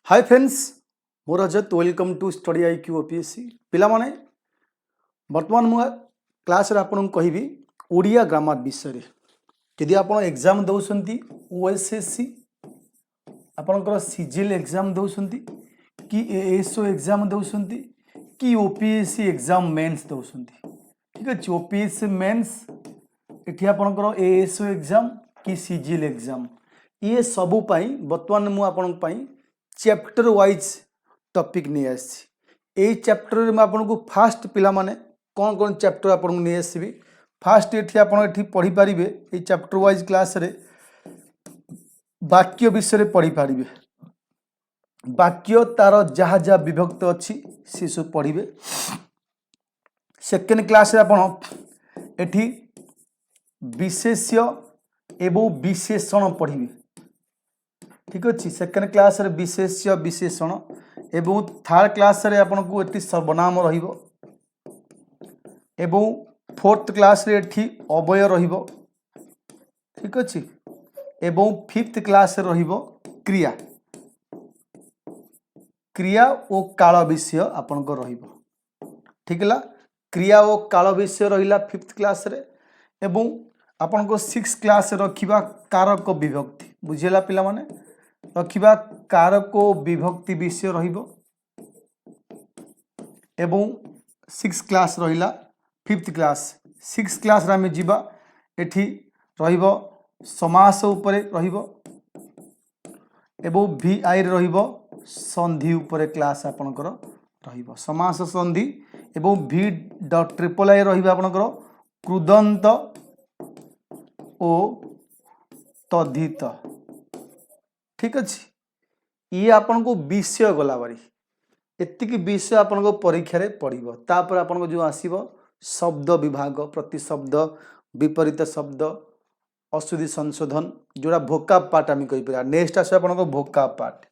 हाय friends मो Rajat welcome to study IQ OPSC पिला माने वर्तमान मु क्लास रे आपन कहिबी ओडिया ग्रामर विषय रे यदि आपन एग्जाम दउसंती OSSC आपनकर सिजिल एग्जाम दउसंती कि ASO एग्जाम दउसंती कि OPSC एग्जाम मेंस दउसंती ठीक अछि OPSC मेंस एठी आपनकर ASO एग्जाम कि सिजिल एग्जाम ये सबु पाई वर्तमान मु आपन पाई चैप्टर वाइज टॉपिक नहीं आसी ए चैप्टर में आपन को फास्ट पिला माने कौन कौन चैप्टर आपन को नहीं आसीबी फास्ट एठी आपन एठी पढ़ी पारिबे ए चैप्टर वाइज क्लास रे वाक्य विषय रे पढ़ी पारिबे वाक्य तार जहा जहा विभक्त अछि से सब पढ़िबे सेकेंड क्लास रे आपन एठी विशेष्य एवं विशेषण पढ़िबे ठीक अच्छे सेकेंड क्लास रे विशेष्य विशेषण एवं थर्ड क्लास रे आपन को एटी सर्वनाम रहिबो एवं फोर्थ क्लास रे एटी अवय रहिबो ठीक अच्छे एवं फिफ्थ क्लास रे रहिबो क्रिया क्रिया ओ काल विषय आपन को रहिबो ठीक ला क्रिया ओ काल विषय रहिला फिफ्थ क्लास रे एवं आपन को सिक्स क्लास रखिबा कारक विभक्ति बुझेला पिला माने रखिबा कारक विभक्ति विषय रहिबो एवं सिक्स क्लास रहिला फिफ्थ क्लास सिक्स क्लास रे हमें जीवा एठी रहिबो समास उपरे रहिबो एवं VI रे रहिबो संधि उपरे क्लास आपनकर रहिबो समास संधि एवं V.III रहिबो आपनकर कृदंत ओ तद्धित ठीक अच्छे ये आपन को विषय गला बारी एतिक विषय आपन को परीक्षा रे पड़िबो तापर आपन को जो आसीबो शब्द विभाग प्रति शब्द विपरीत शब्द अशुद्धि संशोधन जोड़ा भोकाब पार्ट आम कहि परा नेक्स्ट आसे आपन को भोकाब पार्ट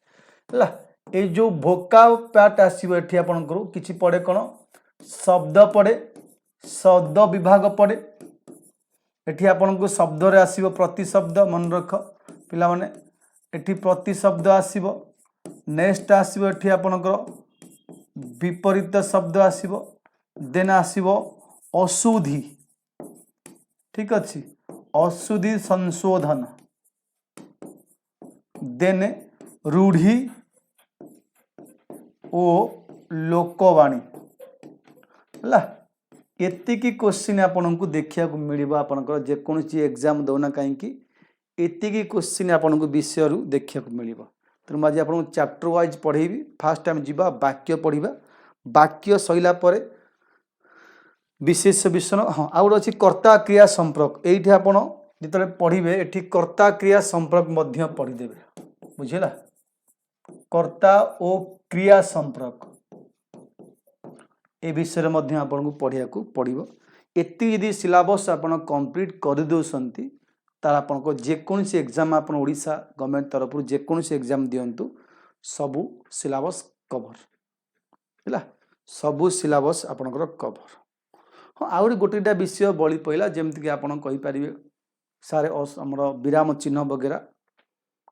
हला ए जो भोकाब पार्ट आसीबो एठी आपन को किछि पड़े कोन शब्द पड़े शब्द विभाग पड़े एठी आपन को शब्द रे आसीबो प्रति शब्द मन रख पिला माने एठी प्रति शब्द आसीबो नेक्स्ट आसीबो एठी आपनकर विपरीत शब्द आसीबो देन आसीबो अशुद्धि ठीक अछि अशुद्धि संशोधन देन रूढ़ी ओ लोकवाणी हला एतिकी क्वेश्चन आपन को देखिया को मिलिबो आपनकर जे कोनसी एग्जाम दोना काहे कि एतिकी क्वेश्चन आपन को विषय रु देखिया को मिलिबो तेणु आज आपन चैप्टर वाइज पढ़ेबी फास्ट टाइम जीवा वाक्य पढ़िबा वाक्य सइला परे विशेष विषण हाँ आउट अच्छी कर्ता क्रिया संपर्क एठी आपन जितले पढ़िबे एठी कर्ता क्रिया संपर्क मध्य पढ़िदेबे बुझिला कर्ता ओ क्रिया संपर्क ए विषय मध्य आपन को पढ़िया को पड़िबो एति यदि सिलेबस आपन कंप्लीट कर दोसंती तार आपन को जेकोसी एग्जाम आपन ओडिशा गवर्नमेंट तरफ जेकोसी एग्जाम दियंतु सबु सिलेबस कवर हैला सबु सिलेबस आपनकर कवर हाँ आउरी गोटेटा विषय बळी पइला जेमति कि आपन कहि परिबे सारे हमर विराम चिन्ह वगैरह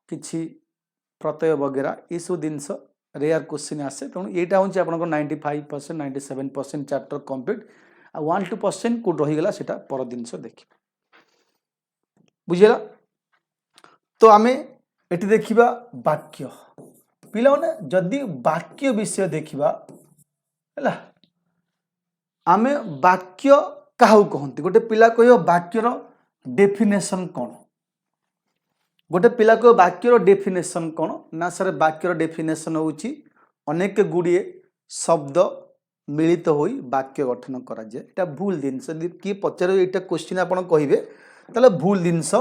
किछि प्रत्यय वगैरह ए सब दिनस रेयर क्वेश्चन आसे तेणु एटा होछि आपनकर 95% 97% चैप्टर कंप्लीट आ 1-2% कोड रहि गेला सेटा पर दिनस देखि बुझेला तो आमे एटी देखिबा वाक्य पिला माने जदी वाक्य विषय देखिबा हैला आमे वाक्य काहू कहंती गोटे पिला कहियो वाक्यर डेफिनेशन कोन गोटे पिला कहियो वाक्यर डेफिनेशन कोन ना सर वाक्यर डेफिनेशन होउची अनेक गुडिए शब्द मिलित होई वाक्य गठन करा जाय एटा भूल दिन यदि की पचारे एटा क्वेश्चन आपन कहिबे ताले भूल जिनस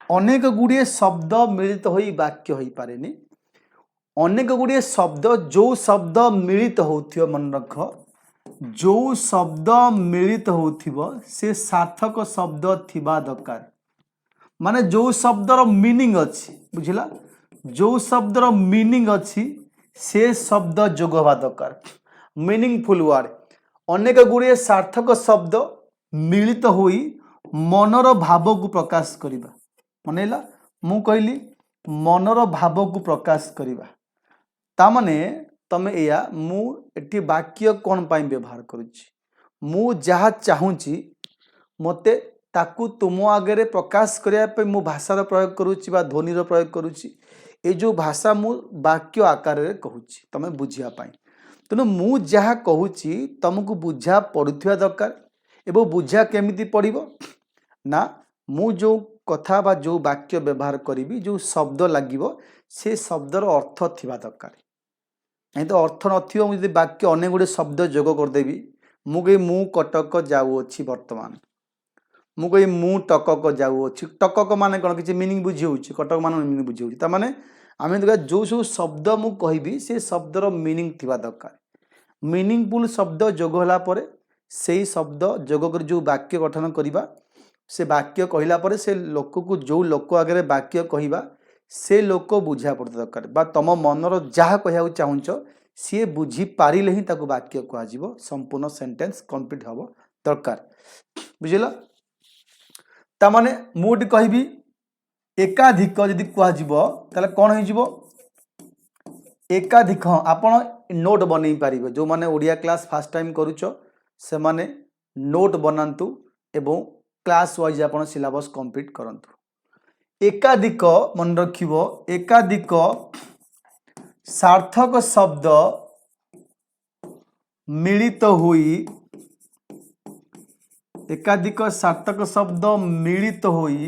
अनेक गुड़िए शब्द मिलित होई वाक्य होई पारेनी अनेक गुड़िए शब्द जो शब्द मिलित होथियो मन रख जो शब्द मिलित होथिबो से सार्थक शब्द थिबा दरकार माने जो शब्दर मीनिंग अछि बुझिला जो शब्दर मीनिंग अछि से शब्द जोग होबा दरकार मीनिंगफुल वर्ड अनेक गुड़िए सार्थक शब्द मिलित होई मनर भाव को प्रकाश करिबा मनैला मु कहली मनर भाव को प्रकाश करिबा तामाने तमे या मु एठी वाक्य कोन पाई व्यवहार करूची मु जहा चाहूची मते ताकू तुम आगे प्रकाश करने मु भाषार प्रयोग करुच्ची बा ध्वनिर प्रयोग करुच्ची ए जो भाषा मु वाक्य आकार रे कहूची तमे बुझिया पाई तेणु मु जहा कहूची तुमको बुझा पड़ुथिबा दरकार एवं बुझा केमिति पड़िबो ना मु जो कथा बा जो वाक्य व्यवहार करी जो शब्द लागिबो से शब्दर अर्थ थिबा दरकार नहीं तो अर्थ नथिबो मु जदि वाक्य अनेक गुडे शब्द जोग करदेबी मु कहि मु कटक जाउअछि वर्तमान मु कहि मु टकक जाउअछि टकक माने कोन किछि मीनिंग बुझी होउछि कटक माने मीनिंग बुझी होउछि त माने आमे देखा जो सब शब्द मु कहबी से शब्दर मीनिंग थिबा दरकार मीनिंगफुल शब्द जोग होला परे सेही शब्द जोग कर जो वाक्य गठन करिबा से वाक्य कहला परे से लोक को जो लोक आगे वाक्य कहबा से लोक बुझा पड़ता दरकार बा तुम मनर जहाँ कहू चाहूच सी बुझी पारिले ही ताको वाक्य कह संपूर्ण सेंटेंस कंप्लीट हम दरकार बुझल तामाने मुझे कहबी एकाधिक जदि कह कौन हो एकाधिक हाँ आपण नोट बनई पारे जो माने ओडिया क्लास फास्ट टाइम करूच से माने नोट बनातु एवं क्लास वाइज आप सिलेबस कंप्लीट करंतु एकाधिक मन रखिबो एकाधिक सार्थक शब्द मिलित हुई एकाधिक सार्थक शब्द मिलित हुई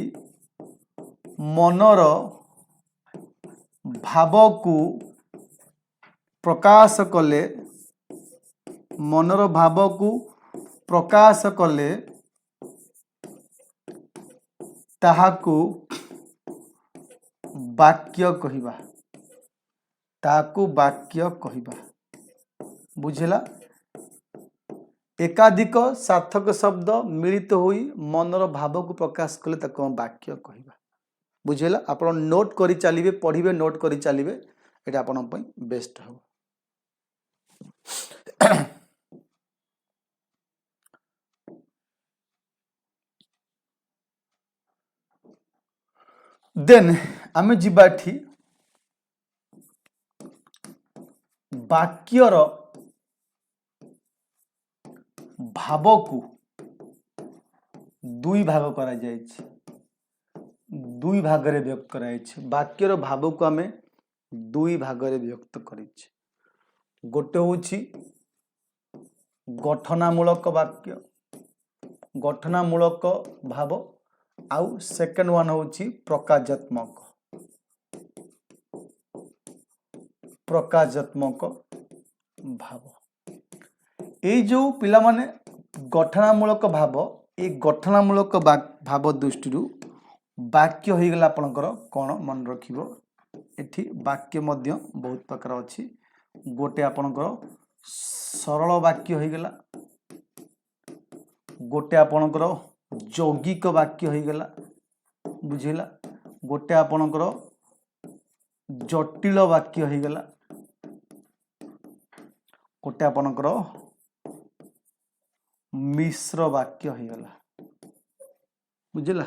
मनर भाव को प्रकाश कले मनर भाव को प्रकाश कले ताहाकू वाक्य कहिबा ताकू वाक्य कहिबा बुझला एकाधिक सार्थक शब्द मिलित होई मनर भाव को प्रकाश कले ताको वाक्य कहिबा बुझला आपण नोट करी चलिबे पढ़िबे नोट करी चलिबे एटा आपण पई बेस्ट हो देन आमे जिबाठी वाक्यर भाव को दुई भाग करा जायछि दुई भाग रे व्यक्त करा जायछि वाक्यर भाव को आमे दुई भाग रे व्यक्त करिछि गोटे होछि गठनामूलक वाक्य गठनामूलक भाव आउ सेकंड वन होछि प्रकाशात्मक भाव ए जो पिला माने गठनामूलक भाव ए गठनामूलक भाव दृष्टि वाक्य हो गला आपनकर कोन मन रखिबो एठी वाक्य मध्य बहुत प्रकार अछि गोटे आपनकर सरल वाक्य हो गला गोटे आपनकर यौगिक वाक्य हो गला बुझिला गोटे आपनकर जटिल वाक्य हो गला गोटे आपनकर मिश्र वाक्य हो गला बुझिला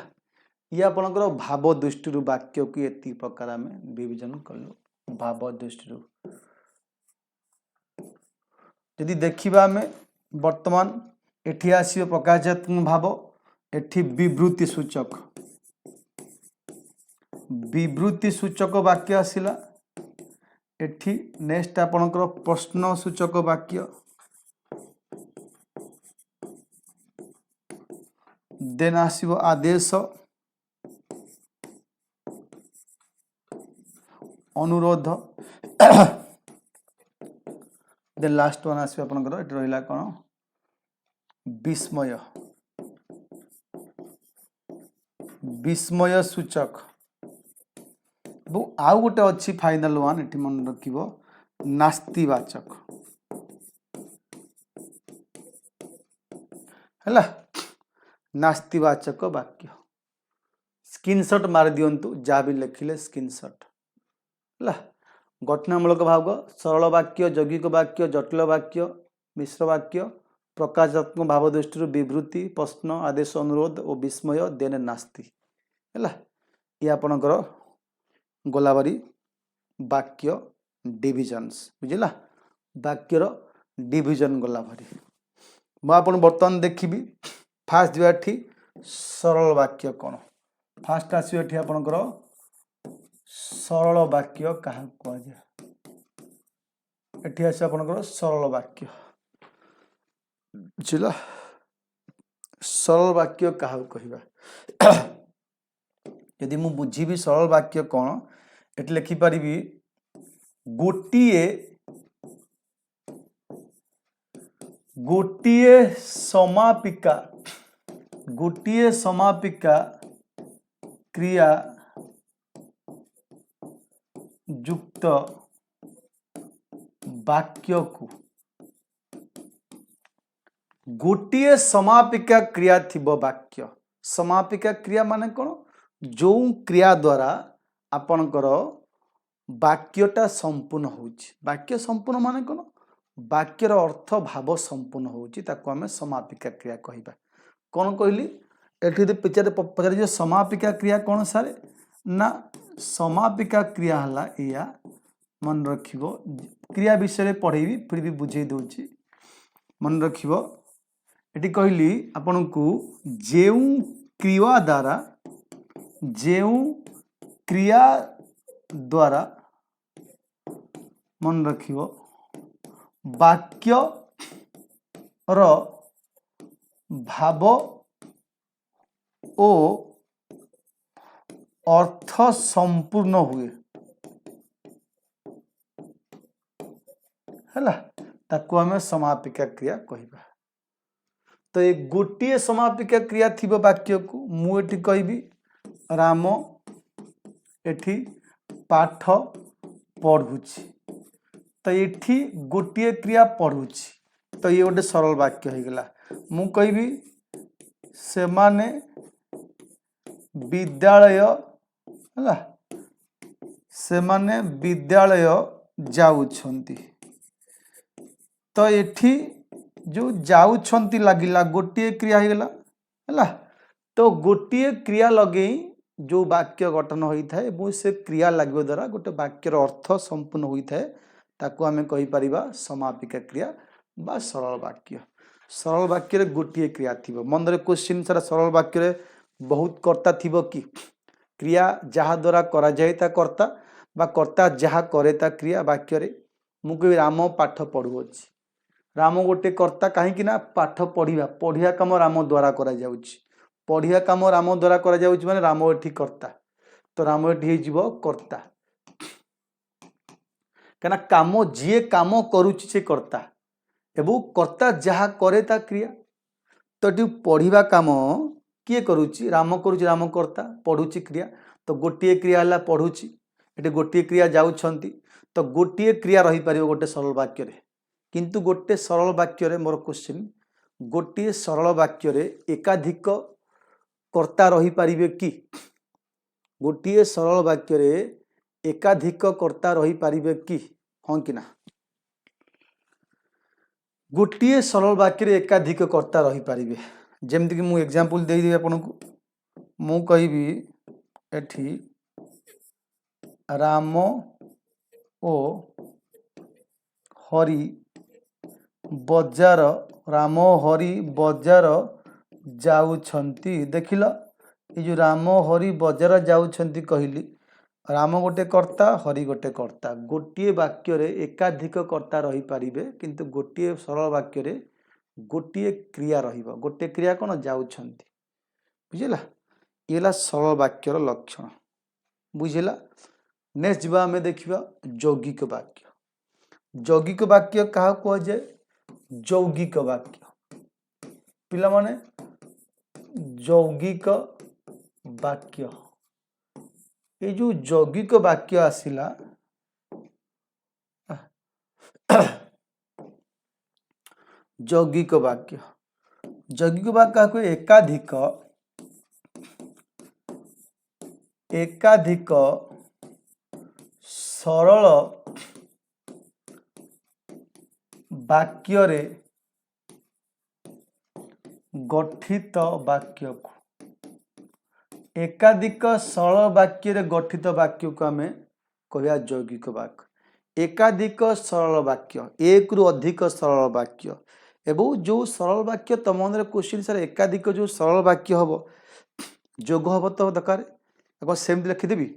ये आपनकर भाव दृष्टि वाक्य को एति प्रकार में विभाजन कलु भाव दृष्टि यदि देखिबा में वर्तमान एठी आसी प्रकाशात्मक भाव एठी विवृत्ति सूचक वाक्य आसिला एठी नेक्स्ट आपनकर प्रश्न सूचक वाक्य देन आसीबो आदेश अनुरोध देन लास्ट वन आसीबो आपनकर एठी रहिला कोन विस्मय विस्मय सूचक आउ गोटे अच्छी फाइनल वन एठी मन रखिबो नास्तिवाचक हैला नास्तिवाचक वाक्य स्क्रीनशॉट मार दियंतु जा भी लिखिले स्क्रीनशॉट हैला गठनामूलक भाव सरल वाक्य यौगिक वाक्य जटिल वाक्य मिश्र वाक्य प्रकाशात्मक भाव दृष्टि विवृत्ति प्रश्न आदेश अनुरोध और विस्मय देन नास्ति है ये आपणकर गलाबारी वाक्य डिविजन्स बुझला वाक्यर डिविजन गला भरी मु आपन बर्तमान देखिबी फास्ट दिवा एठी सरल वाक्य कोन फास्ट आसी एठी आपनकर सरल वाक्य कहा को जे एठी आसी आपनकर सरल वाक्य बुझला सरल वाक्य कहा कहिबा यदि मु बुझीबी सरल वाक्य कोन एठी लिखि परिबी गोटिए समापिका क्रिया युक्त वाक्य को गोटिए समापिका क्रिया थिबो वाक्य समापिका क्रिया माने कोन जो क्रिया द्वारा आपनकर वाक्यटा संपूर्ण होउची वाक्य संपूर्ण माने कोन वाक्यर अर्थ भाव संपूर्ण होउची ताको हमें समापिका क्रिया कहिबा कोन कहली एठी दे पचारे जो समापिका क्रिया कोन सारे ना समापिका क्रिया हला या मन रखिबो क्रिया विषय पढ़ेबी फिर भी बुझे दोची मन रखिबो एटी कहली आपन को जेउ क्रिया द्वारा मन रखिबो वाक्य रो भाव ओ अर्थ संपूर्ण हुए हैला ताको हमें समापिका क्रिया कहिबा तो एक गोटे समापिका क्रिया थी वाक्य को मुझे कहबी राम एठी पाठ पढ़ुची तो ये गोटे क्रिया पढ़ुची तो ये गोटे सरल वाक्य हो गला मु कहबी से माने विद्यालय हला से माने विद्यालय जाउछंती तो एठी जो जाउछंती लागिला गोटे क्रिया हो गला हला तो गोटे क्रिया लगे जो वाक्य गठन होता है से क्रिया लगे द्वारा गोटे वाक्यर अर्थ संपूर्ण होता है ताको आमे कहि परिबा समापिका क्रिया बा सरल वाक्य रे गोटे क्रिया थिबो मन रे क्वेश्चन सारा सरल वाक्य रे बहुत कर्ता थिबो कि क्रिया जहा द्वारा करा जाय ता कर्ता बा कर्ता जहा करे ता क्रिया वाक्य रे मु कहि राम पाठ पढुछि राम गोटे कर्ता कहीं कि ना पाठ पढ़िया काम राम द्वारा करा जाउछि पढ़िया काम राम द्वारा करा जाउछि माने राम एठी कर्ता तो राम एठी जीव कर्ता कना काम जी काम करुछि से कर्ता एवं कर्ता जहा करे ता क्रिया तो टी पढ़िबा काम किए करुछि राम करुछि राम कर्ता पढ़ुछि क्रिया तो गोटे क्रिया हला पढ़ुछि एटी गोटे क्रिया जाउछंती तो गोटे क्रिया रही परिबो गोटे सरल वाक्य रे किंतु गोटे सरल वाक्य रे मोर क्वेश्चन गोटे सरल वाक्य रे एकाधिक कर्ता रही परिबे कि गोटे सरल वाक्य रे एकाधिक कर्ता रही परिबे कि हां कि ना गोटे सरल वाक्य रे एकाधिक कर्ता रही परिबे जेमति कि मु एग्जांपल देई देबी आपन को मु कहिबी एठी राम ओ हरि बजार राम हरि बजार जाउछंती देखिल ये जो राम हरि बजार जाउछंती कहली राम गोटे कर्ता हरि गोटे कर्ता गोटे वाक्य रे एकाधिक कर्ता रही पारिबे किंतु गोटे सरल वाक्य रे गोटे क्रिया रहिबो गोटे क्रिया कोन जाउछंती बुझिला एला सरल वाक्यर लक्षण बुझिला नेक्स्ट जीवा हमें देखिबा यौगिक वाक्य कहा को जाय यौगिक वाक्य पिला माने यौगिक वाक्य ये जो यौगिक वाक्य आसिला यौगिक वाक्य को एकाधिक सरल वाक्य रे गठित वाक्य को एकाधिक सरल वाक्य रे गठित वाक्य को हमें कहया यौगिक वाक्य एकाधिक सरल वाक्य एक रु अधिक सरल वाक्य एवं जो सरल वाक्य तुम अंदर क्वेश्चन सर एकाधिक जो सरल वाक्य हम जोग हम तो दरकार सेमती लिखिदेवी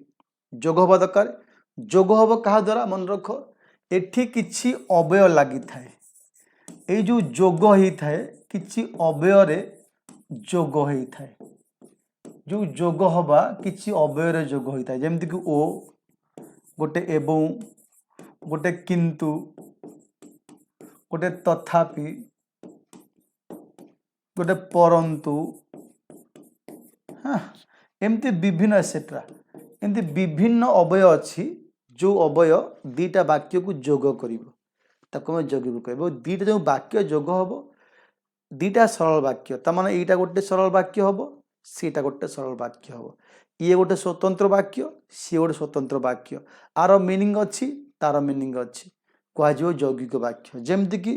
जोग हवा दरकार जोग हम क्या द्वारा मन रख एठी किछि अवय लगी थाए ये जो जोग होता है किछि अवय रे जोग होता है जो जोग हवा किछि अवय रे जोग होता है जेमति कि ओ गोटे एवं गोटे किंतु गोटे तथापि गोटे परंतु हाँ एमती विभिन्न एक्सेट्रा एमती विभिन्न अवय अच्छी जो अवय दीटा वाक्य को जोग कर जोग कह दीटा जो वाक्य जोग हम दीटा सरल वाक्य तमाने एटा गोटे सरल वाक्य हम सीटा गोटे सरल वाक्य हम ये गोटे स्वतंत्र वाक्य सी गोटे स्वतंत्र वाक्य आर मीनिंग अच्छी तार मीनिंग अच्छी कह यौगिक वाक्य जेमती कि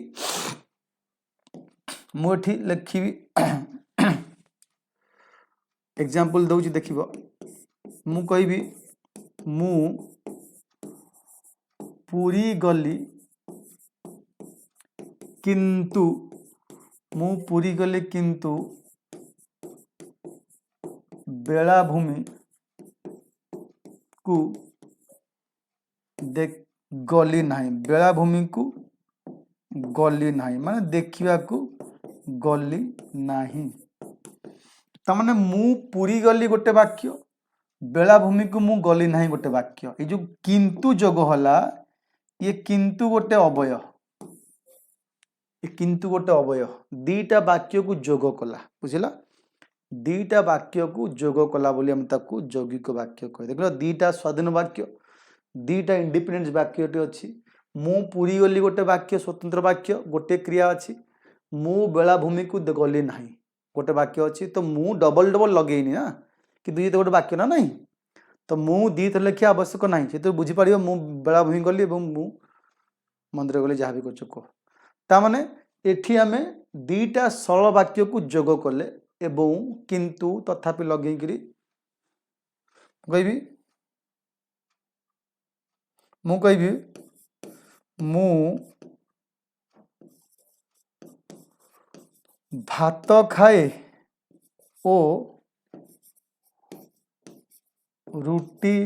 मुझे लिखी एग्जाम्पल दौची देख मु कहि मु पुरी गली किंतु मु पुरी गली किंतु बेलाभूमि को देख गली नहीं बेलाभूमि को गली नहीं माने देखा को गली नहीं तमाने मु पुरी गली गोटे वाक्य बेलाभूमि को मु गली नहीं गोटे वाक्य ये जो किंतु जोग होला ये किंतु गोटे अवय ये किंतु गोटे अवय दीटा वाक्य को जोग कला बुझला दीटा वाक्य को जोग कला बोली हम ताकू यौगिक वाक्य कह देख दीटा स्वाधीन वाक्य दीटा इंडिपेंडेंट वाक्य अच्छी मु पुरी गली गोटे वाक्य स्वतंत्र वाक्य गोटे क्रिया अच्छी मु बेलाभूमि को गली नहीं गोटे वाक्य अच्छी तो मु डबल डबल लगेनी ना कि दुई तो गोटे वाक्य ना नहीं तो मु दी थर लिखा आवश्यक ना से तो बुझीपार मु बेलाभूमि गली मु मंदिर गली जहाँ भी कर कह ताने एठी आमे दीटा सरल वाक्य को जोग कले एवं किंतु तथापि लगे कहि मु कहि मु भात खाए ओ रुटी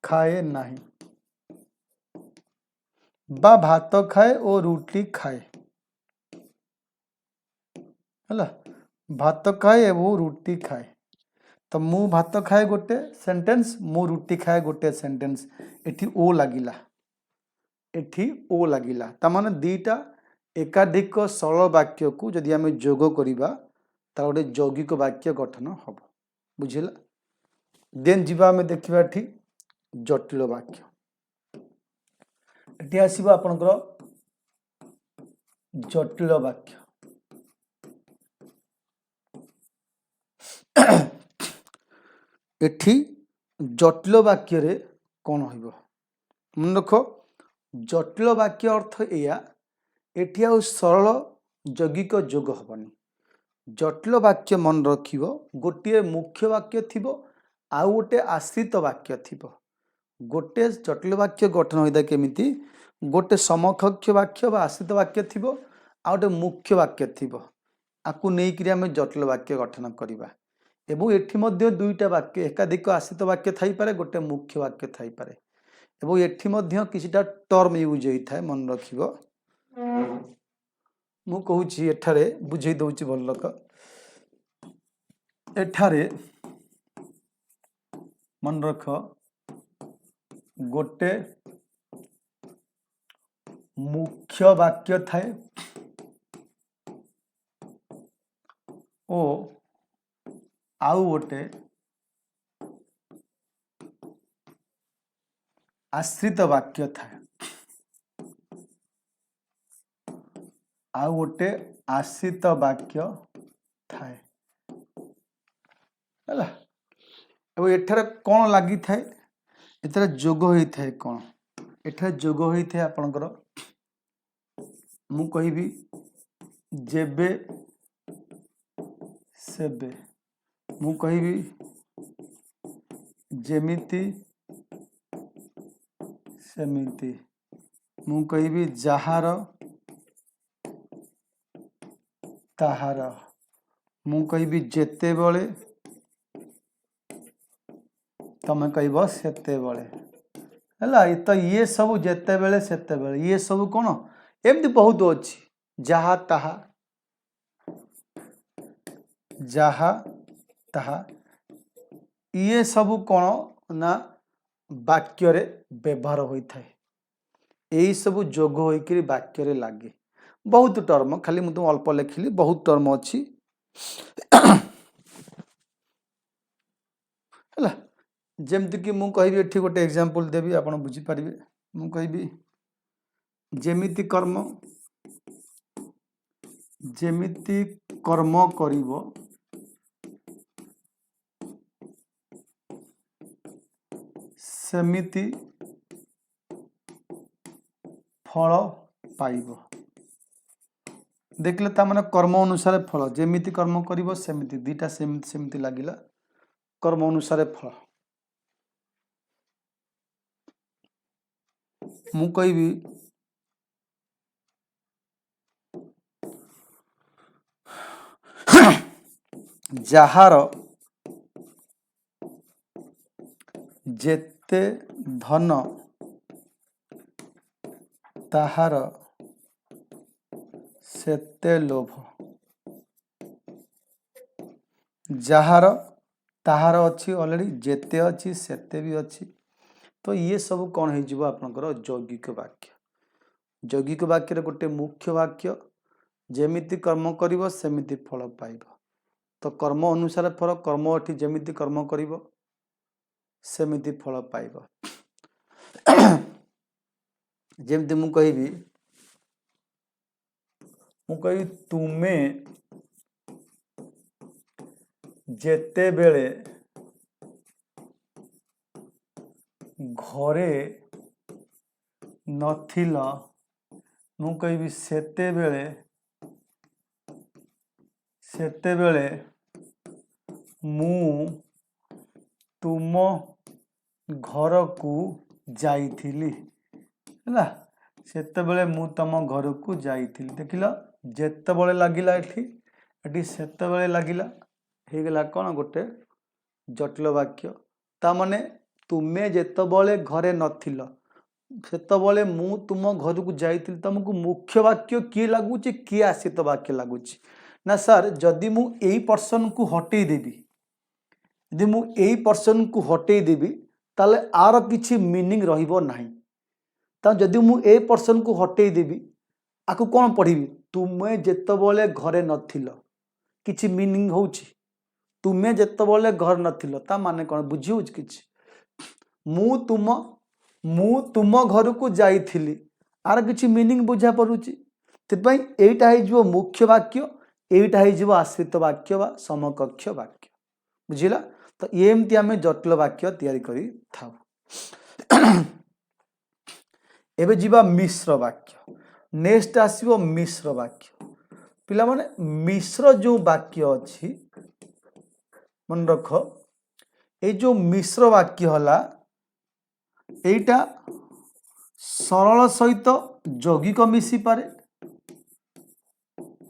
खाए नहीं बा भात खाए और रुटी खाए है भात खाए वो रुटी खाए तो मु भात खाए गोटे सेंटेंस मु रुटी खाए गोटे सेंटेंस एठी ओ लागिला एठी ओ लागिला तामाने दीटा एकाधिक सरल वाक्य को जदि आमे जोग करिबा ता गोटे यौगिक वाक्य गठन हम बुझिला देन जीवा आमे देखिबा एठी जटिल वाक्य एटी आसीबो आपनकर जटिल वाक्य एठी जटिल वाक्य रे कौन होइबो मन रख जटिल वाक्य अर्थ एया एठी आ सरल यौगिक जोग हबनी जटिल वाक्य मन रखिबो गोटे मुख्य वाक्य थिबो आ गोटे आश्रित वाक्य थिबो गोटे जटिल वाक्य गठन होइदा केमिति गोटे समकक्ष वाक्य बा आश्रित वाक्य थिबो आ गोटे मुख्य वाक्य थिबो आकु नेई करी आमे जटिल वाक्य गठन करिबा एवं एठी मध्य दुईटा वाक्य एकाधिक आश्रित वाक्य थाई पारे गोटे मुख्य वाक्य थाई पारे एवं एठी मध्य किछिटा टर्म यूज होई थाए मन रखिबो मु कहूची एठारे बुझेई दउची भल लोक एठारे मन रख गोटे मुख्य वाक्य थाए ओ आउ गोटे आश्रित वाक्य थाए आउ गोटे आश्रित वाक्य थाए हैला अब एठारे कौन लगी थाए एथरे जोग होई थाए कौन एठारे जोग होई थाए आपनकर मु कहिबी जेबे सेबे मु कहिबी जेमिति सेमिति मु कहबी जहार ताहार मु कहबी जेतेबेले तमे कहब सेतेबेले हैला तो ये सब जेतेबेले सेतेबेले ये सब कौन एमती बहुत अच्छी जहा ताहा जहा ताहा ये सब कौन ना वाक्य रे व्यवहार होता है यही सब जोग होकर वाक्य रे लगे बहुत टर्म खाली मुझे तुम अल्प लिखिली बहुत टर्म अच्छी है जमती कि मुझे एठी गोटे एग्जांपल देवी आप बुझीपारे मु कहबी जेमिति कर्म जेमिति कर्म करिवो सेमिति फल पाइब देखले ता माने कर्म अनुसार फल जेमिति कर्म करिवो सेमिति दीटा सेमिति सेमिति लागिला कर्म अनुसार फल मु कहबी जहार जेते धन ताहार सेते लोभ जहार ताहार अच्छी ऑलरेडी जेते अच्छी सेते भी अच्छी तो ये सब कौन हो आपनकर यौगिक वाक्य यौगिक वाक्य रे गोटे मुख्य वाक्य जेमिति कर्म करिवो सेमिति फल पाइब तो कर्म अनुसार फल कर्म एठी जेमिति कर्म करिवो सेमिति फल पाइब जेमती मु कहबी तुमे जेते बेले घरे नथिल मु कहबी सेते बेले मु तुम घर को जाइथिली है सेते बेले मु तम घर को जाइथिली देखिल जेते बेले लागिला एठी सेते बेले लागिला हे गला कौन गोटे जटिल वाक्य ता माने तुमे जेतेबेले घरे नथिल सेतेबेले मु तुम घर को जाइथिली तुमको मुख्य वाक्य किए लगुच किए आश्रित वाक्य लगुच ना सर जदि मु एई पर्सन को हटई देबी यदि मु एई पर्सन को हटई देबी ताले आर किछि मीनिंग रहिबो नाही ता जदि मु ए पर्सन को हटई देबी आकु कौन पढ़िबी तुमे जेतेबेले घरे नथिल किछि मीनिंग होउछि तुमे जेतेबेले घर नथिल ता माने कौन बुझी होउछि किछि मु तुम घर को जाइथिली आर किछि मीनिंग बुझा पड़ुछि तिपई एटा हे जो मुख्य वाक्य एटा हे जो आश्रित वाक्य वा समकक्ष वाक्य बुझिला तो एमती आमे जटिल वाक्य तैयारी करी थाउ एबे जीवा मिश्र वाक्य नेक्स्ट आसीबो मिश्र वाक्य पिला माने मिश्र जो वाक्य अछि मन रख ए जो मिश्र वाक्य हला एटा सरल सहित यौगिक मिसी पारे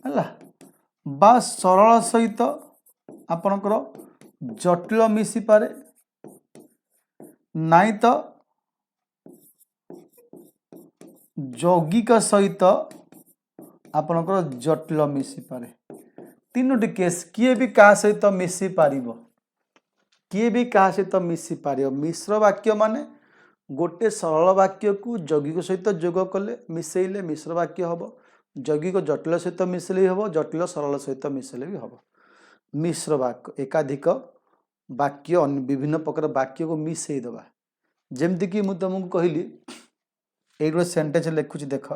हला बा सरल सहित आपनकर जटिल मिसी पारे नाई तो यौगिक सहित आपनकर जटिल मिसी पारे तीनोटी केस किए भी का सहित मिसी पारिबो किए भी का सहित मिसी पारिबो मिश्र वाक्य माने गोटे सरल वाक्य को यौगिक सहित जोग कले मिसेइले मिश्र वाक्य हबो यौगिक जटिल सहित मिसले हबो जटिल सरल सहित मिसले भी हबो मिश्र वाक्य एकाधिक वाक्य विभिन्न प्रकार वाक्य को मिसई दबा जेमती कि मु तुमको कहली एक सेंटेंस लिखुची देख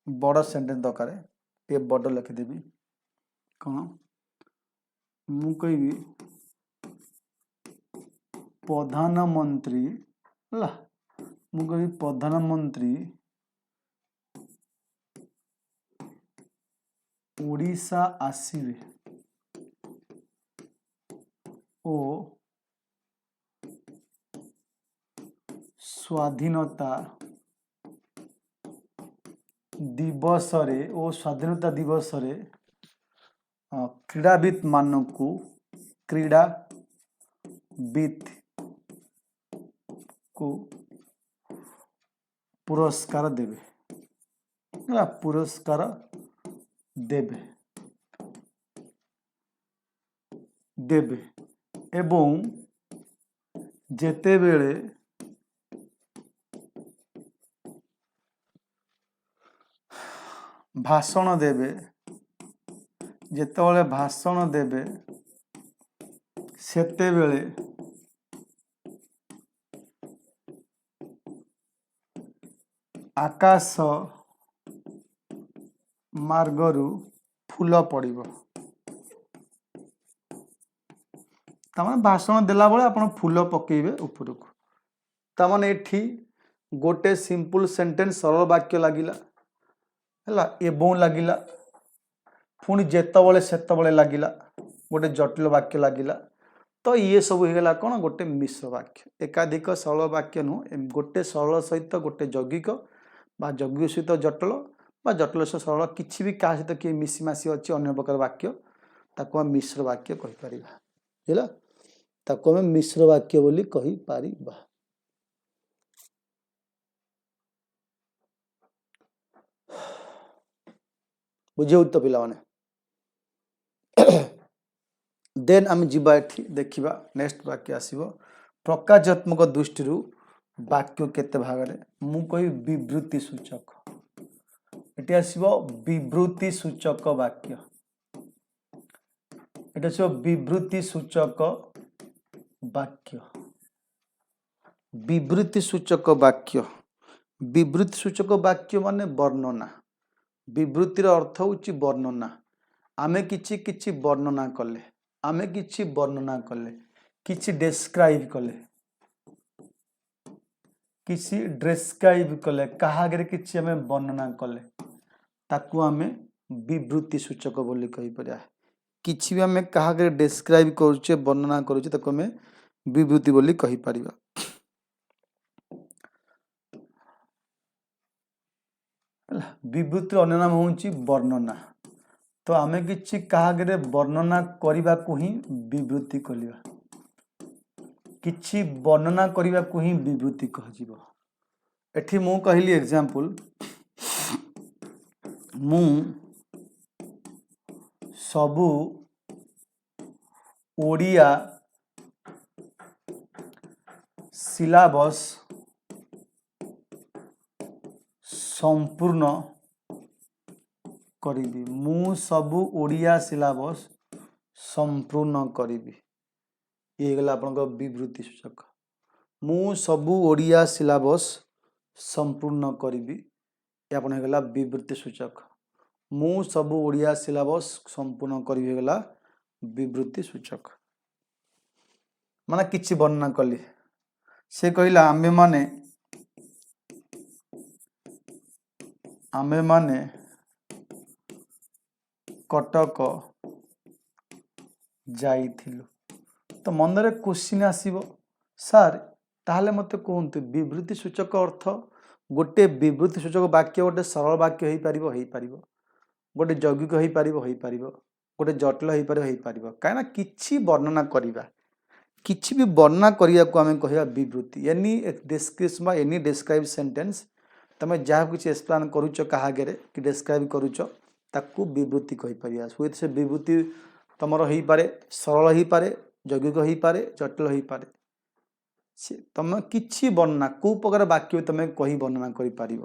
बड़ सेंटेंस दरकार ये बड़ लिखिदेवी कौन मु कहबी प्रधानमंत्री है मु कहबी प्रधानमंत्री ओडिशा आसीबे ଓ ସ୍ୱାଧୀନତା ଦିବସରେ କ୍ରୀଡ଼ାବିତ୍ ମାନଙ୍କୁ ପୁରସ୍କାର ଦେବେ ଏବଂ ଯେତେବେଳେ ଭାଷଣ ଦେବେ ସେତେବେଳେ ଆକାଶ ମାର୍ଗରୁ ଫୁଲ ପଡ଼ିବ। ତାମାନେ ଭାଷଣ ଦେଲା ବେଳେ ଆପଣ ଫୁଲ ପକେଇବେ ଉପରକୁ। ତାମାନେ ଏଠି ଗୋଟେ ସିମ୍ପଲ ସେଣ୍ଟେନ୍ସ ସରଳ ବାକ୍ୟ ଲାଗିଲା ହେଲା, ଏବଂ ଲାଗିଲା, ପୁଣି ଯେତେବେଳେ ସେତେବେଳେ ଲାଗିଲା, ଗୋଟେ ଜଟିଳ ବାକ୍ୟ ଲାଗିଲା। ତ ଇଏ ସବୁ ହେଇଗଲା କ'ଣ, ଗୋଟେ ମିଶ୍ର ବାକ୍ୟ। ଏକାଧିକ ସରଳ ବାକ୍ୟ ନୁହଁ, ଗୋଟେ ସରଳ ସହିତ ଗୋଟେ ଯୌଗିକ ବା ଯୌଗିକ ସହିତ ଜଟିଳ ବା ଜଟିଳ ସହିତ ସରଳ, କିଛି ବି କାହା ସହିତ କିଏ ମିଶିମାସି ଅଛି ଅନ୍ୟ ପ୍ରକାର ବାକ୍ୟ, ତାକୁ ଆମେ ମିଶ୍ର ବାକ୍ୟ କହିପାରିବା। ହେଲା, ତାକୁ ଆମେ ମିଶ୍ର ବାକ୍ୟ ବୋଲି କହିପାରିବା। ବୁଝିହେଉଛି ତ ପିଲାମାନେ? ଦେନ୍ ଆମେ ଯିବା ଏଠି ଦେଖିବା ନେକ୍ସଟ ବାକ୍ୟ ଆସିବ ପ୍ରକାଶାତ୍ମକ ଦୃଷ୍ଟିରୁ ବାକ୍ୟ କେତେ ଭାଗରେ। ମୁଁ କହିବି ବିବୃତ୍ତି ସୂଚକ। ଏଠି ଆସିବ ବିବୃତ୍ତି ସୂଚକ ବାକ୍ୟ। ଏଠି ଆସିବ ବିବୃତ୍ତି ସୂଚକ ବାକ୍ୟ। ବିବୃତ୍ତି ସୂଚକ ବାକ୍ୟ। ବିବୃତ୍ତି ସୂଚକ ବାକ୍ୟ ମାନେ ବର୍ଣ୍ଣନା। ବିବୃତ୍ତିର ଅର୍ଥ ହେଉଛି ବର୍ଣ୍ଣନା। ଆମେ କିଛି ବର୍ଣ୍ଣନା କଲେ, କିଛି ଡେସ୍କ୍ରାଇବ୍ କଲେ, କାହା ଆଗରେ କିଛି ଆମେ ବର୍ଣ୍ଣନା କଲେ, ତାକୁ ଆମେ ବିବୃତ୍ତି ସୂଚକ ବୋଲି କହିପାରିବା। କିଛି ବି ଆମେ କାହା ଆଗରେ ଡେସ୍କ୍ରାଇବ୍ କରୁଛେ, ବର୍ଣ୍ଣନା କରୁଛେ, ତାକୁ ଆମେ ବିବୃତ୍ତି ବୋଲି କହିପାରିବା। ବିବୃତ୍ତିର ଅନ୍ୟ ନାମ ହେଉଛି ବର୍ଣ୍ଣନା। ତ ଆମେ କିଛି କାହା ଆଗରେ ବର୍ଣ୍ଣନା କରିବାକୁ ହିଁ ବିବୃତ୍ତି କରିବା। କିଛି ବର୍ଣ୍ଣନା କରିବାକୁ ହିଁ ବିବୃତ୍ତି କୁହାଯିବ। ଏଠି ମୁଁ କହିଲି ଏକ୍ଜାମ୍ପଲ, ମୁଁ ସବୁ ଓଡ଼ିଆ ସିଲାବସ୍ ସମ୍ପୂର୍ଣ୍ଣ କରିବି। ମୁଁ ସବୁ ଓଡ଼ିଆ ସିଲାବସ୍ ସମ୍ପୂର୍ଣ୍ଣ କରିବି। ଇଏ ହେଇଗଲା ଆପଣଙ୍କ ବିବୃତ୍ତି ସୂଚକ। ମୁଁ ସବୁ ଓଡ଼ିଆ ସିଲାବସ୍ ସମ୍ପୂର୍ଣ୍ଣ କରିବି, ଏ ଆପଣ ହେଇଗଲା ବିବୃତ୍ତି ସୂଚକ। ମୁଁ ସବୁ ଓଡ଼ିଆ ସିଲାବସ୍ ସମ୍ପୂର୍ଣ୍ଣ କରିବି ହେଇଗଲା ବିବୃତ୍ତି ସୂଚକ। ମାନେ କିଛି ବର୍ଣ୍ଣନା କଲି। ସେ କହିଲା ଆମେମାନେ କଟକ ଯାଇଥିଲୁ। ତ ମନରେ କ୍ୱେଶ୍ଚିନ୍ ଆସିବ, ସାର୍ ତାହେଲେ ମୋତେ କୁହନ୍ତୁ ବିବୃତ୍ତି ସୂଚକ ଅର୍ଥ, ଗୋଟେ ବିବୃତ୍ତି ସୂଚକ ବାକ୍ୟ ଗୋଟେ ସରଳ ବାକ୍ୟ ହେଇପାରିବ, ଗୋଟେ ଯୌଗିକ ହେଇପାରିବ, ଗୋଟେ ଜଟିଳ ହେଇପାରିବ। କାହିଁକିନା କିଛି ବର୍ଣ୍ଣନା କରିବା, କିଛି ବି ବର୍ଣ୍ଣନା କରିବାକୁ ଆମେ କହିବା ବିବୃତ୍ତି। ଏନି ଡେସ୍କ୍ରିପସନ୍ ବା ଏନି ଡେସ୍କ୍ରାଇବ୍ ସେଣ୍ଟେନ୍ସ, ତୁମେ ଯାହାକୁ କିଛି ଏକ୍ସପ୍ଲେନ୍ କରୁଛ କାହା ଆଗରେ କି ଡେସ୍କ୍ରାଇବ୍ କରୁଛ, ତାକୁ ବିବୃତ୍ତି କହିପାରିବା। ହୁଏତ ସେ ବିବୃତ୍ତି ତୁମର ହେଇପାରେ ସରଳ ହେଇପାରେ, ଯୌଗିକ ହେଇପାରେ, ଜଟିଳ ହେଇପାରେ। ତୁମେ କିଛି ବର୍ଣ୍ଣନା, କେଉଁ ପ୍ରକାର ବାକ୍ୟ ତୁମେ କହି ବର୍ଣ୍ଣନା କରିପାରିବ।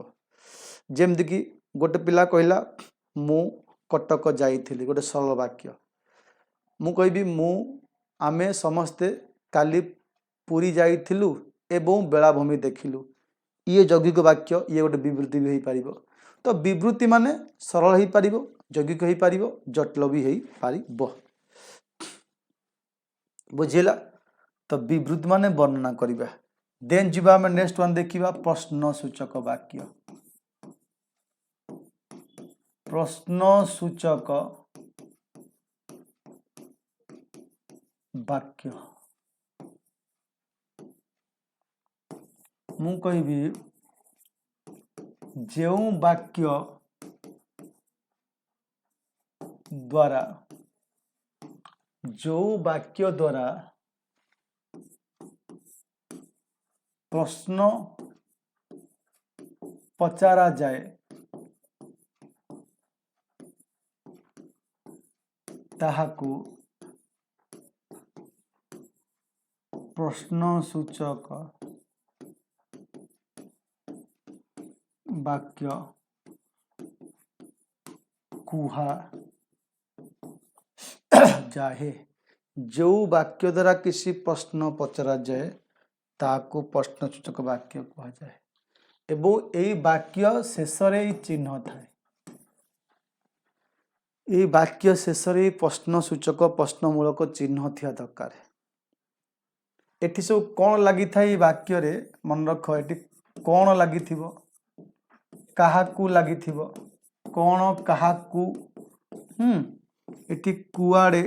ଯେମିତିକି ଗୋଟେ ପିଲା କହିଲା ମୁଁ କଟକ ଯାଇଥିଲି, ଗୋଟେ ସରଳ ବାକ୍ୟ। ମୁଁ କହିବି ଆମେ ସମସ୍ତେ କାଲି ପୁରୀ ଯାଇଥିଲୁ ଏବଂ ବେଳାଭୂମି ଦେଖିଲୁ। ଇଏ ଯୌଗିକ ବାକ୍ୟ, ଇଏ ଗୋଟେ ବିବୃତ୍ତି ବି ହେଇପାରିବ। ତ ବିବୃତ୍ତି ମାନେ ସରଳ ହେଇପାରିବ, ଯୌଗିକ ହେଇପାରିବ, ଜଟିଳ ବି ହେଇପାରିବ। ବୁଝିଲା? ତ ବିବୃତ୍ତି ମାନେ ବର୍ଣ୍ଣନା କରିବା। ଦେନ୍ ଯିବା ଆମେ ନେକ୍ସଟ ୱାନ୍ ଦେଖିବା ପ୍ରଶ୍ନ ସୂଚକ ବାକ୍ୟ। ପ୍ରଶ୍ନ ସୂଚକ वाक्य मु कहबी जो वाक्य द्वारा प्रश्न पचारा जाए ताहाकू प्रश्नसूचक वाक्य कुहा जाए। जो वाक्य द्वारा किसी प्रश्न पचरा जाए ताकू प्रश्नसूचक वाक्य कुहा जाए एवं यही वाक्य शेष चिन्ह थाए। ये वाक्य शेष प्रश्नसूचक प्रश्नमूलक चिन्ह थिया दरकार। एठी सब कौन लगी था ये वाक्य रे मन रख एठी कौन लगी थिबो काहाकू लगी थिबो कौन काहाकू एठी कुआड़े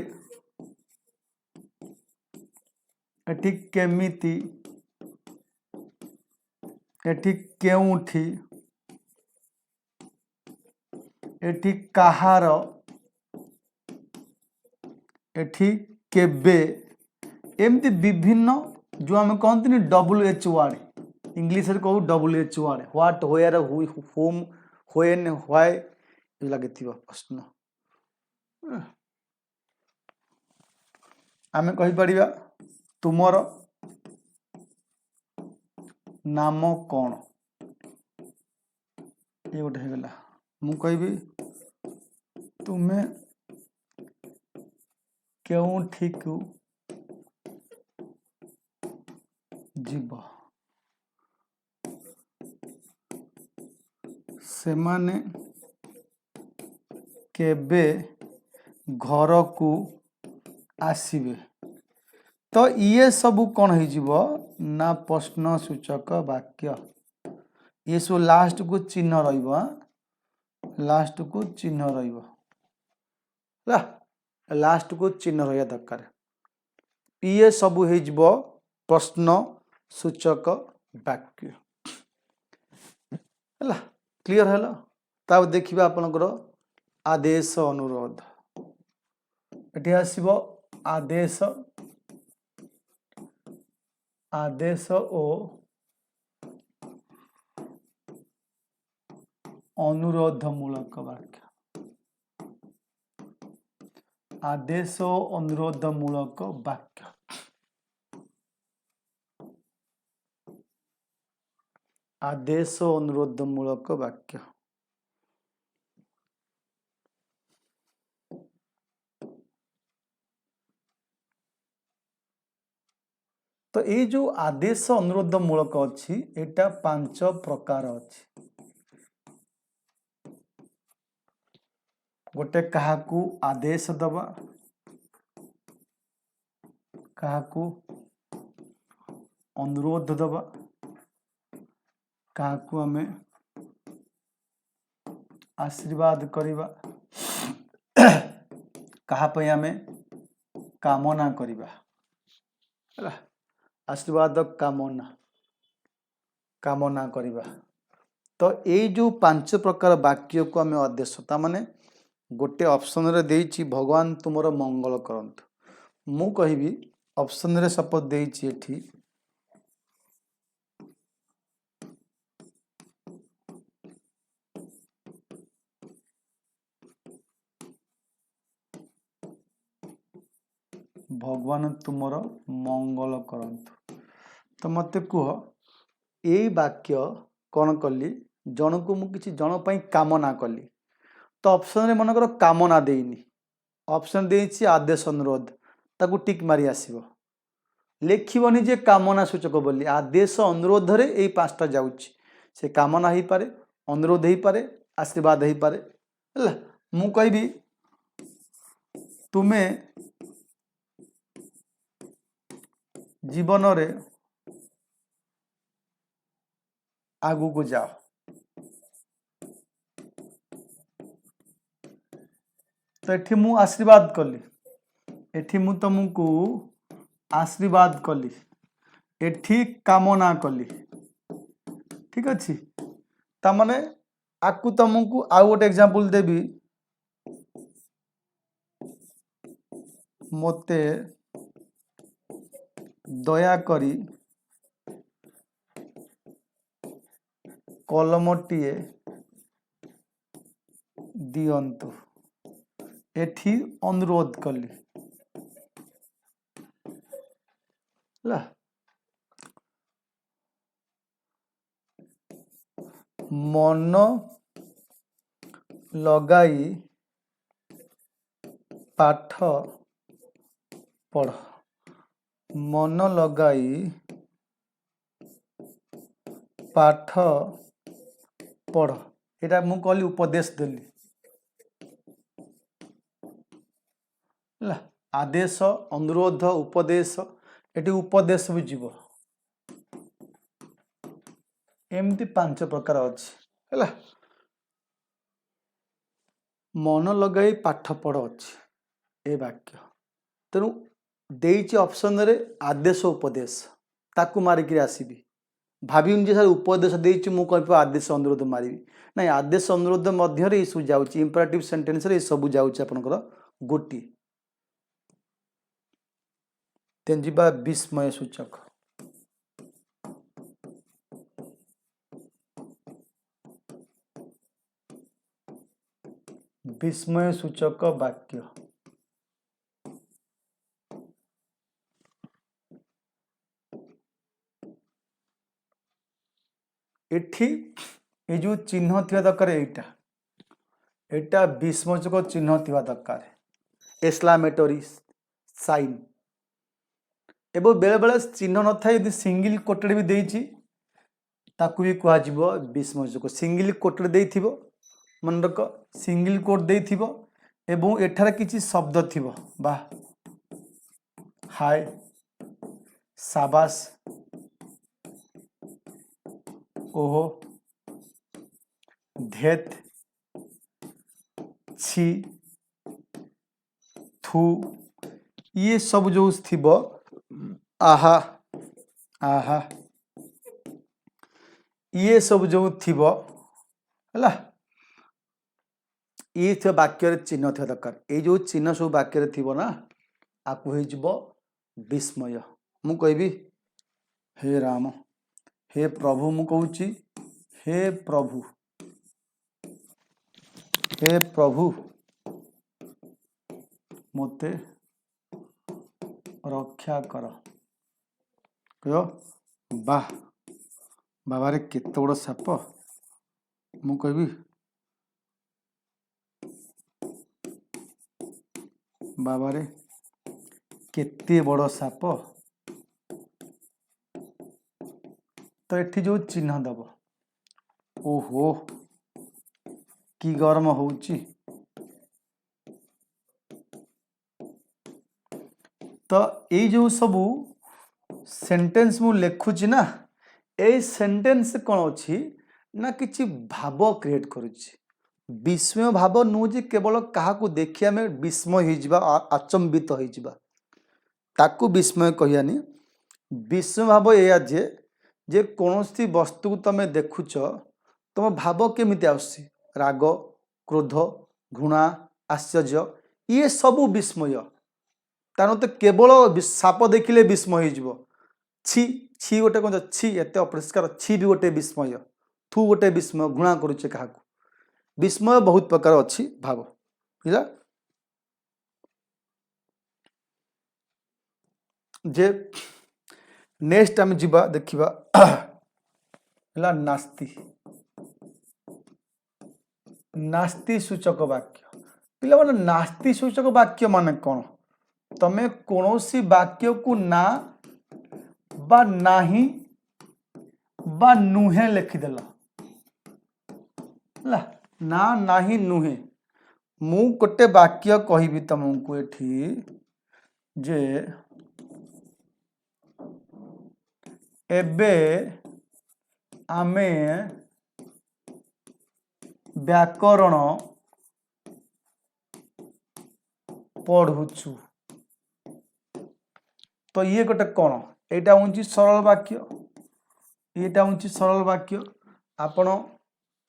एठी केमिति एठी केउठी एठी काहार एठी केबे एमती विभिन्न जो आम कहते WH वर्ड इंग्लिश रे कहू WH word what where whom when why लगे प्रश्न आम कहि परिबा तुमर नाम कौन ये गोटे होगला मु कहबी तुम्हें केउठी को जीव सेमाने केबे घर को आसीबे तो ये सब कौन हो ना प्रश्न सूचक वाक्य ये सब लास्ट को चिन्ह लास्ट को चिन्ह लास्ट को चिन्ह रहा दरकार ये सब हो प्रश्न सूचक वाक्य है क्लियर है तब देखिए आपनकर आदेश अनुरोध एटी आसीबो आदेश आदेश ओ अनुरोध मूलक वाक्य आदेश ओ अनुरोध मूलक वाक्य आदेश ओ अनुरोध मूलक वाक्य तो ये जो आदेश अनुरोध मूलक अच्छी एटा 5 प्रकार अच्छी गोटे काहाकू आदेश दबा काहाकू अनुरोध दबा काहाकू आमे आशीर्वाद करिबा कहा पे आमे कामना करिबा आशीर्वाद कामना कामना करिबा तो ये जो 5 प्रकार वाक्य को आमे आदेश ता माने गोटे ऑप्शन रे देइछि भगवान तुमरो मंगल करंतु मु कहिबी ऑप्शन रे सपोज देइछि एठी भगवान तुमरो मंगल करंतु तो मते कुह ए वाक्य कौन कली जन को मु किछि जन पई कामना कली तो ऑप्शन रे मनकर कामना देइनी ऑप्शन देइछि आदेश अनुरोध ताकू टिक मारी आसीबो लेखिबनी जे कामना सूचक बोली आदेश अनुरोध रे एई 5टा जाउछि से कामना ही पारे अनुरोध ही पारे आशीर्वाद ही पारे हला मु कहबी तुमे जीवन रे आगु को जाओ तो एठी मु आशीर्वाद कली एठी मु तुमको आशीर्वाद कली एठी कामना कली ठीक अच्छे तामाने आकु तुमको आउ गोटे एग्जांपल देवी मते दया करी कलमटीए दियंतु एठी अनुरोध कली ला मन लगाई पाठ पढ़ मन लगाई पाठ पढ़ एटा मु कहली उपदेश देली ला आदेश अनुरोध उपदेश एटी उपदेश भी जीव एमती 5 प्रकार अच्छी है मन लगाई पाठ पढ़ अच्छी ए वाक्य तेणु देइछि ऑप्शन रे आदेश उपदेश ताकू मारिक आसबि भाविनि जे सर उपदेश देइछि मु कहि आदेश अनुरोध मारिबि नहीं आदेश अनुरोध मध्य रे सब जाउछि इंपरेटिव सेंटेंस रे सब जाउछि आपनकर गोटी तेंजिबा विस्मय सूचक विस्मय सूचक वाक्य एठी ए जो चिन्ह थिया दरकार एटा विस्मयसूचक चिन्ह थिया दरकार एक्सक्लेमेटरी साइन एवं बेले बेले चिन्ह न था यदि सिंगल कोटेड भी देइछि ताकू भी कहा जिवो विस्मयसूचक सिंगल कोटेड देइथिबो मन रख सिंगल कोट देइथिबो एवं एठार किछि शब्द थिबो बा हाय शाबाश ओहो धेत छी थू ये सब जो थिबो आहा आहा ये सब जो थिबो हला ये थे वाक्य चिन्ह थे दरकार ये जो चिन्ह सब वाक्य थिबो ना आपको हो जिवो विस्मय मु कहबी हे राम हे प्रभु मु कहूची हे प्रभु मते रक्षा कर कहो वाह बाबारे केते बड़ साप मु कहबी बाबारे केते बड़ साप तो एठी जो चिन्ह दब ओहो की गरम होउची तो ये जो सब सेंटेंस मु लिखुची ना ए सेंटेंस कौन अच्छी ना किसी भाव क्रिएट करुची विस्मय भाव नु जे केवल काहाकू देखिया में विस्मय हो जिबा अचंबित हो जिबा ताकू विस्मय कहियानी विस्मय भाव एया जे कौनसी वस्तु को तुम देखुच तुम भाव केमिति आसी राग क्रोध घृणा आश्चर्य ये सबू विस्मय तार तो केवल साप देखिले विस्मय हो छी छी गोटे कौन छी एत अपरिष्कार छी भी गोटे विस्मय थू गोटे विस्मय घृणा करुचे क्या विस्मय बहुत प्रकार अच्छी भाव बुझा जे नेक्स्ट आम जीवा देखिबा हला नास्ति नास्ति सूचक वाक्य पिला माने नास्ति सूचक वाक्य माने कौन तमे कौनसी वाक्य को ना बा नाही बा नुहे लिखिदेल ना नाही नुहे मु गोटे वाक्य कहबी तुमको एठी जे एबे आमे व्याकरण पढ़ुछु तो ये गोटे कौन एटा हूँ सरल वाक्य एटा हूँ सरल वाक्य आपण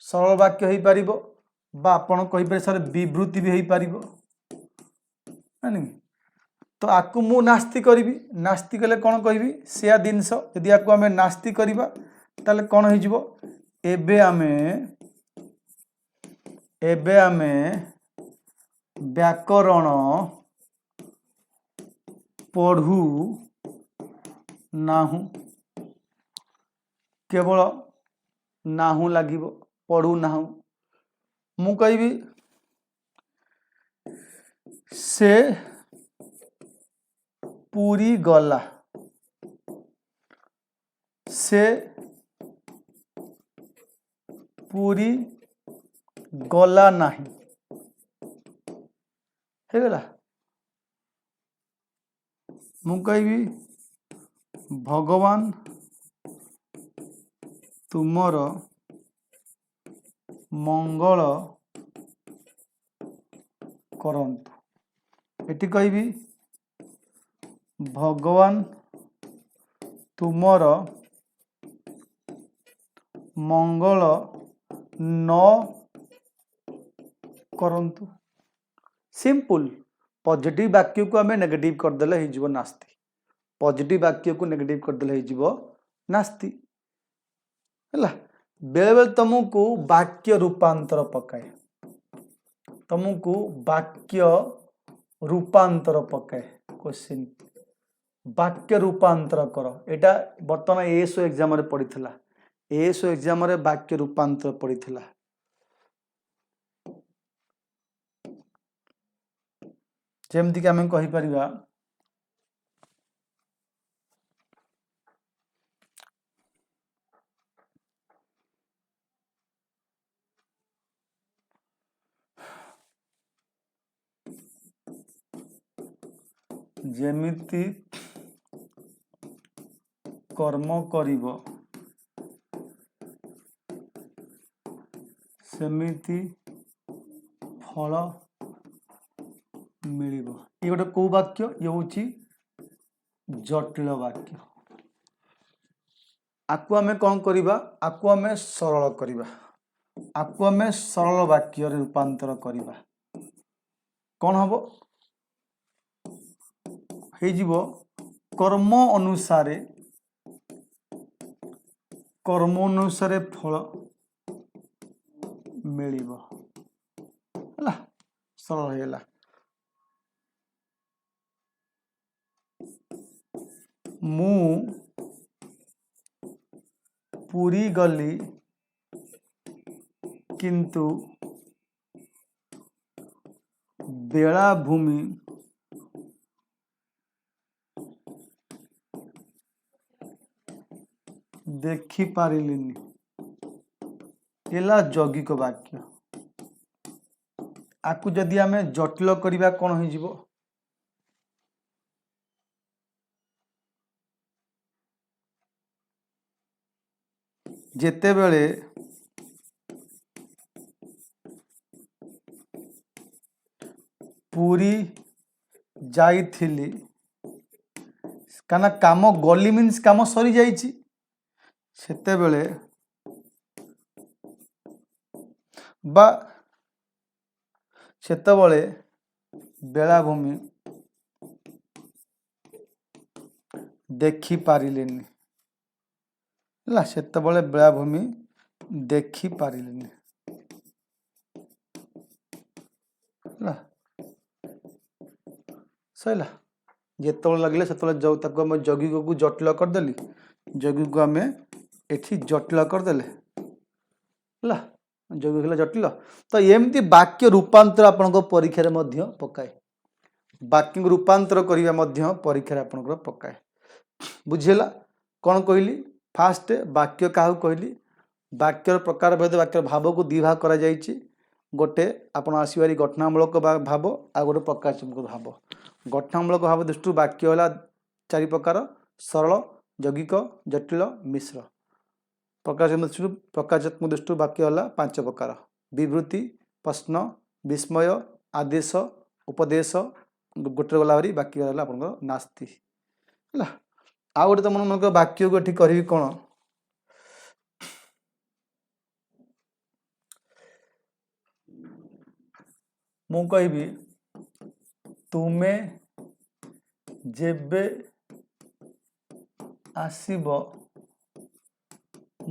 सरल वाक्य हो पार बा आपण कहीपर सर विवृत्ति भी हो पार तो आपको मु नास्ति करी नास्ति कले कौन कहि से जिनस यदि आपको आम नास्ति करवा ताले कौन हो एबे आमे व्याकरण पढ़ू नाहु केवल नाहु लागिबो पढ़ू नाहु मु कहिबी से पूरी गला से पूरी गला नहीं हेगला मु कहिबी भगवान तुमर मंगल करंतु एटी कहिबी भगवान तुमर मंगल न करंतु सिंपल पॉजिटिव वाक्य को आम नेगेटिव करदेले हो नास्ति पॉजिटिव वाक्य को नेगेटिव करदेले हो नास्ति है बेले बेले तुमको वाक्य रूपांतर पकाए तुमको वाक्य रूपांतर पकाए क्वेश्चन वाक्य रूपांतर कर एटा बर्तमान एएसओ एग्जाम रे पड़ीथिला एएसओ एग्जाम रे वाक्य रूपांतर पड़ीथिला जेमती कि आम कहि परिबा जेमिति कर्म करिवो सेमिति फल मिलिबो ये गोटे को वाक्य ये होची जटिल वाक्य आपको आमे कौन करिबा आपको आमे सरल करिबा आपको आमे सरल वाक्य रे रूपांतर करिबा कौन हबो हे जीवो कर्म अनुसारे फल मिलिबो हला सरल हेला मु पूरी गली किंतु बेलाभूमि देखी पारिलिनी एला यौगिक वाक्य आपको जदि आमे जटिल करिबा कोन होई जिवो जेते बेले पूरी जाइथिली काना काम गली मीन्स काम सरी जाइछि सेते बेले बा सेते बेले बेलाभूमि देखी पारिलेनी ला सेते बेले बेलाभूमि देखी पारिलेनी ला सैला जेतबेले लगले सेतबेले जो ताको हम यौगिक को जटिल कर देली यौगिक को हमें एठी जटिल कर देले ला यौगिक हला जटिल तो एमती वाक्य रूपांतर आपनको परीक्षा रे मध्य पकाए वाक्य रूपांतर करिया मध्य परीक्षा रे आपनको पकाए बुझिला कोन कहली फास्ट वाक्य काहू कहली वाक्यर प्रकार भेद वाक्य भाव को दी भाग करा जायछि गोटे आपण आसीबारी गठनामूलक भाव आ गोटे प्रकाशमूलक भाव गठनामूलक भाव दृष्टि वाक्य होला चारि प्रकार सरल यौगिक जटिल मिश्र प्रकाशात्मक दृष्टि वाक्य होला पांच प्रकार विवृत्ति प्रश्न विस्मय आदेश उपदेश गोटे गला वाक्य होला आपन नास्ति है आ गए तुम मन वाक्य को ये करी कौन मु कहि तुमे जेबे आसीब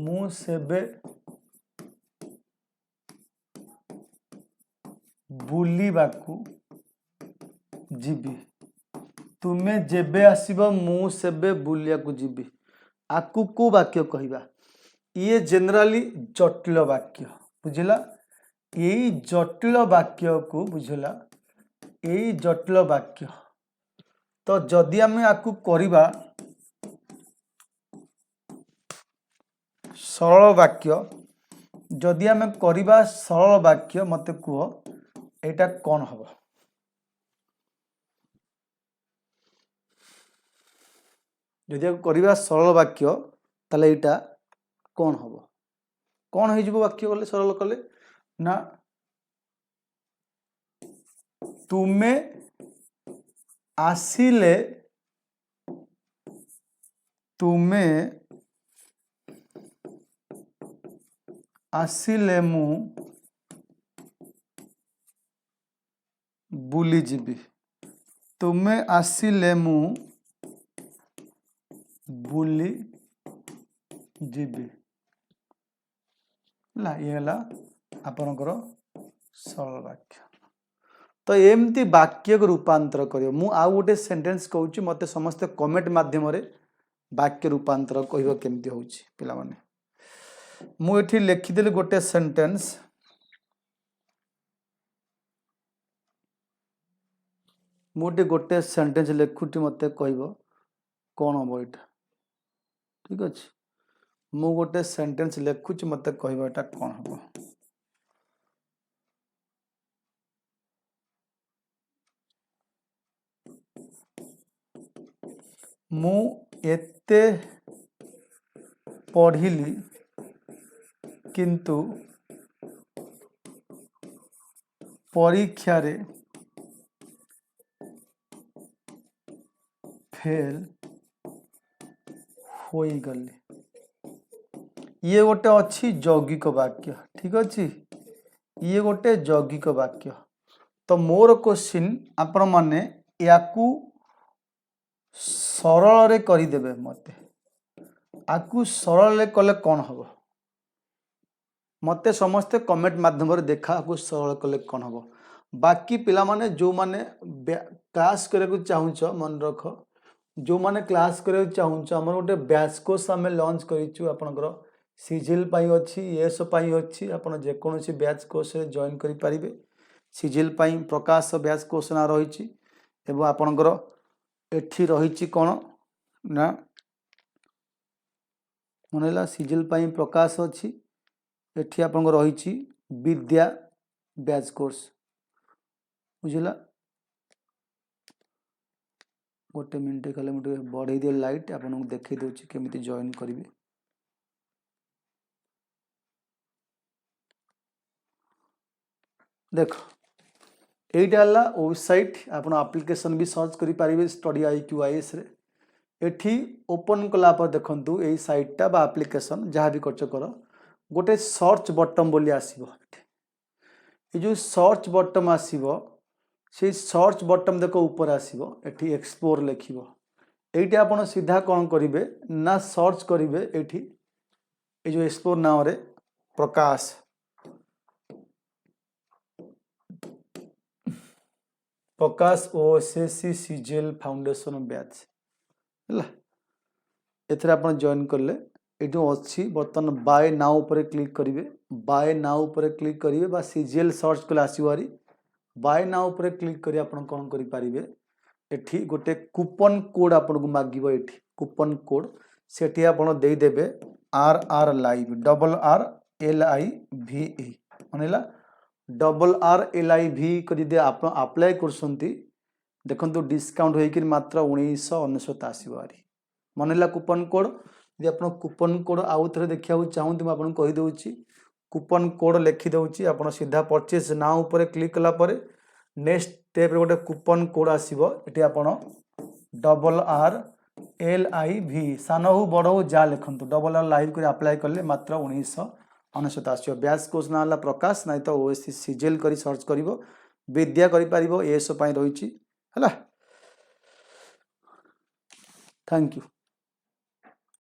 मु सेबे बुलिबाकू जीबी तुमे जेबे आसीब मु सेबे बुलियाकू जीबी आकू को वाक्य कहवा ये जनरली जटिल वाक्य बुझला यही जटिल वाक्य को बुझला यही जटिल वाक्य तो जदि आम आपको करवा सरल वाक्य जदि आम करवा सरल वाक्य मत कह एटा कौन हम जदि करवा सरल वाक्य ताले एटा कौन हम कौन हो वाक्य कले सरल कले ना तुमे आसिले तुमे आसिले मु बुली जीबी तुमे आसिले मु बुली जीबी ये आपणकर सरल वाक्य तो एमती वाक्य को रूपांतर कर मु आउ गोटे सेंटेंस कहूँ मत समस्ते कमेंट माध्यम वाक्य रूपांतर कह केमती हो पिला माने मुझे लिखिदेली गोटे सेंटेंस मुझे गोटे सेंटेंस लिखुटी मत कह कौन हम ये ठीक अच्छे मु गोटे सेंटेंस लिखुची मत कहबा एटा कौन हम मु एते पढ़िली किंतु परीक्षा रे फेल होई गली ये गोटे अच्छी यौगिक वाक्य ठीक अच्छे ये गोटे यौगिक वाक्य तो मोर क्वेश्चन आपण माने याकू सरल रे करदेवे मते आकू सरल रे कले कौन हम मते समस्ते कमेंट माध्यम देखा आकू सरल कले कौन हम बाकी पिला माने जो माने क्लास करने चाहूच मन रख जो माने क्लास करने चाहूच आम गोटे बैच कोर्स आम लॉन्च करूँ आपंकर सिजिल पाई अच्छी एस पाई अच्छी आपन जेकोसी बैच कोर्स रे जॉइन करि परिबे सिजिल पाई प्रकाश बैच कोर्स ना रही एवं आपणकर एठी रही कौन ना मनला सिजिल पाई प्रकाश अच्छी एठी आपन रही विद्या बैच कोर्स बुझला गोटे मिनट खाली मुझे बढ़े दिए लाइट आपन देखई दूची केमिति जॉइन करिवे देख यहीटा वेबसाइट आप एप्लिकेशन भी सर्च करें स्टडी IQIS रे एठी ओपन कलापर देखु यही साइटा बा एप्लिकेशन जहाँ भी खर्च कर गोटे सर्च बटन बोली आसीबो ये जो सर्च बटन आसीबो से सर्च बटन देख ऊपर आसीबो एठी एक्सप्लोर लिखिबो एठी आपण सीधा कौन करिवे ना सर्च करिवे एठी ये जो एक्सप्लोर नाम रे Prakash Prakash OSSC सिजिल foundation batch है एथरे आपण जॉइन करले एठी अच्छी बर्तमान बाय नाउ पर क्लिक करिवे बाय नाउ पर क्लिक करिवे बा सिजिल सर्च कले आसीवारी बाय नाउ पर क्लिक करी आपण कोन करि पारिबे एठी गोटे कूपन कोड आपण को मागिबो एठी कूपन कोड सेठी आपण देई देबे RR लाइव RRLIVE मानेला RRLIV कर आप अप्लाई करसंती देखंतु डिस्काउंट होइकिर मात्र 1999 आसीबारी मनला कूपन कोड यदि आप कूपन कोड आउ थे देखा चाहूँ मुझे आपको कहीदे कूपन कोड लिखि दूची आप सीधा परचेज नाउ ऊपर क्लिक कला नेक्स्ट स्टेप गोटे कूपन कोड आसो ये आप RRLIVE LIV सान हो बड़ हो जा लिखु डबल आर लाइव कर अप्लाई कले मात्र 1999 आसो बैच कोर्स ना है प्रकाश ना तो ओएससी सीजेल कर सर्च कर विद्या कर एएसओ रही है थैंक यू।